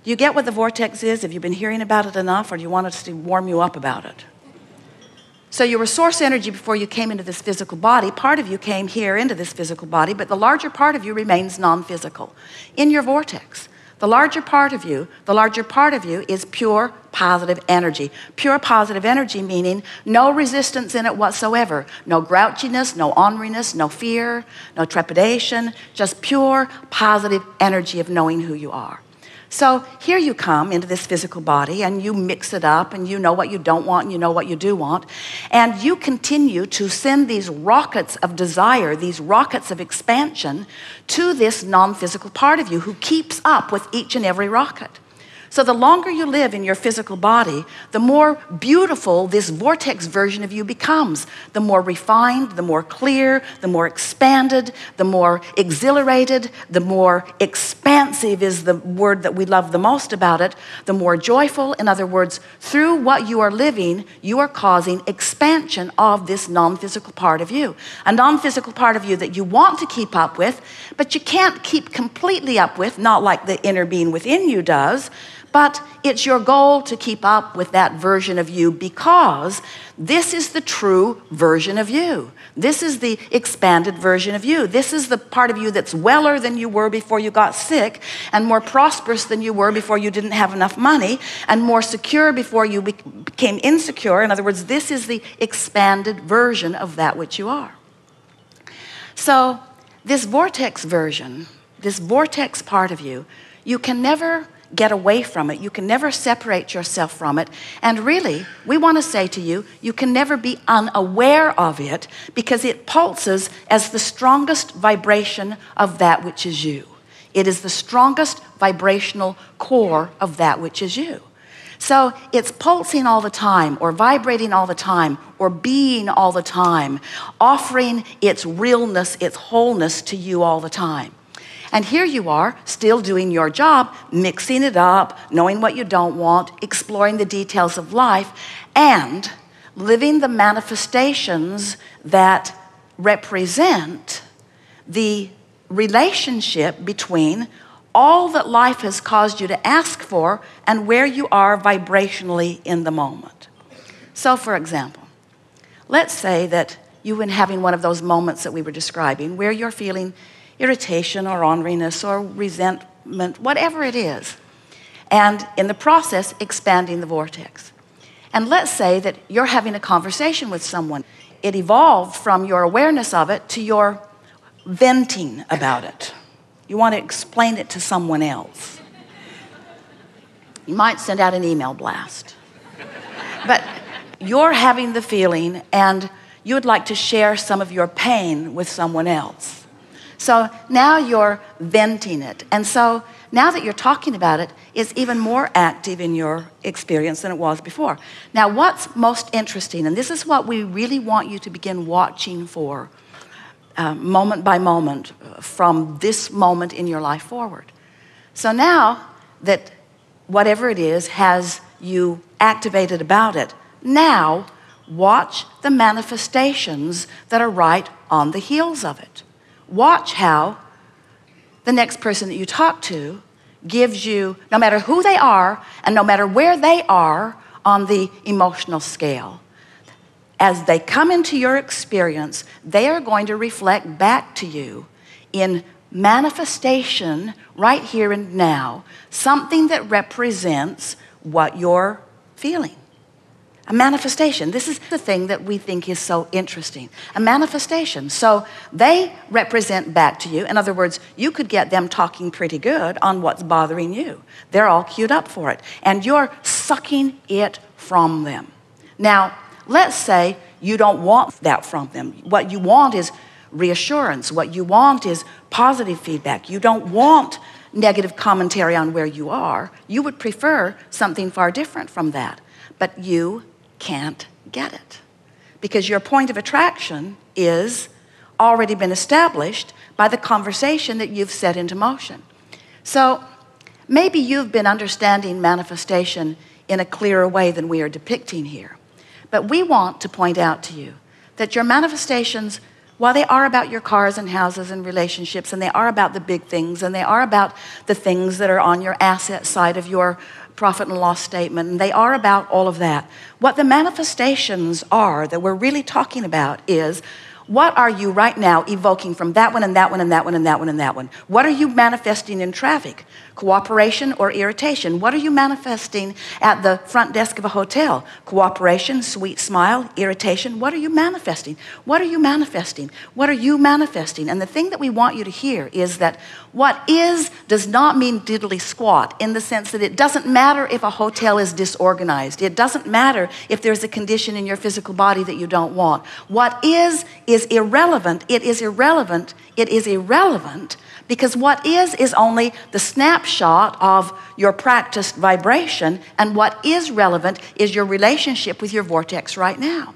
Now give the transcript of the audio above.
Do you get what the vortex is? Have you been hearing about it enough, or do you want us to warm you up about it? So you were source energy before you came into this physical body. Part of you came here into this physical body, but the larger part of you remains non-physical. In your vortex, the larger part of you is pure positive energy. Pure positive energy meaning no resistance in it whatsoever. No grouchiness, no orneriness, no fear, no trepidation, just pure positive energy of knowing who you are. So here you come into this physical body, and you mix it up, and you know what you don't want and you know what you do want, and you continue to send these rockets of desire, these rockets of expansion to this non-physical part of you who keeps up with each and every rocket. So the longer you live in your physical body, the more beautiful this vortex version of you becomes. The more refined, the more clear, the more expanded, the more exhilarated, the more expansive is the word that we love the most about it, the more joyful. In other words, through what you are living, you are causing expansion of this non-physical part of you. A non-physical part of you that you want to keep up with, but you can't keep completely up with, not like the inner being within you does, but it's your goal to keep up with that version of you, because this is the true version of you. This is the expanded version of you. This is the part of you that's weller than you were before you got sick, and more prosperous than you were before you didn't have enough money, and more secure before you became insecure. In other words, this is the expanded version of that which you are. So this vortex version, this vortex part of you, you can never get away from it. You can never separate yourself from it. And really, we want to say to you, you can never be unaware of it, because it pulses as the strongest vibration of that which is you. It is the strongest vibrational core of that which is you. So it's pulsing all the time, or vibrating all the time, or being all the time, offering its realness, its wholeness to you all the time. And here you are, still doing your job, mixing it up, knowing what you don't want, exploring the details of life, and living the manifestations that represent the relationship between all that life has caused you to ask for and where you are vibrationally in the moment. So, for example, let's say that you've been having one of those moments that we were describing where you're feeling irritation or orneriness or resentment, whatever it is, and in the process, expanding the vortex. And let's say that you're having a conversation with someone. It evolved from your awareness of it to your venting about it. You want to explain it to someone else. You might send out an email blast. But you're having the feeling, and you'd like to share some of your pain with someone else. So now you're venting it. And so now that you're talking about it, it's even more active in your experience than it was before. Now, what's most interesting, and this is what we really want you to begin watching for moment by moment from this moment in your life forward. So now that whatever it is has you activated about it, now watch the manifestations that are right on the heels of it. Watch how the next person that you talk to gives you, no matter who they are and no matter where they are on the emotional scale, as they come into your experience, they are going to reflect back to you in manifestation right here and now, something that represents what you're feeling. A manifestation. This is the thing that we think is so interesting. A manifestation. So they represent back to you. In other words, you could get them talking pretty good on what's bothering you. They're all queued up for it. And you're sucking it from them. Now, let's say you don't want that from them. What you want is reassurance. What you want is positive feedback. You don't want negative commentary on where you are. You would prefer something far different from that. But you can't get it, because your point of attraction is already been established by the conversation that you've set into motion. So maybe you've been understanding manifestation in a clearer way than we are depicting here. But we want to point out to you that your manifestations While they are about your cars and houses and relationships, and they are about the big things, and they are about the things that are on your asset side of your profit and loss statement, and they are about all of that, what the manifestations are that we're really talking about is, what are you right now evoking from that one and that one and that one and that one and that one? What are you manifesting in traffic? Cooperation or irritation? What are you manifesting at the front desk of a hotel? Cooperation, sweet smile, irritation. What are you manifesting? What are you manifesting? What are you manifesting? And the thing that we want you to hear is that what is does not mean diddly squat, in the sense that it doesn't matter if a hotel is disorganized. It doesn't matter if there's a condition in your physical body that you don't want. What is irrelevant. It is irrelevant. It is irrelevant because what is only the snapshot of your practiced vibration, and what is relevant is your relationship with your vortex right now.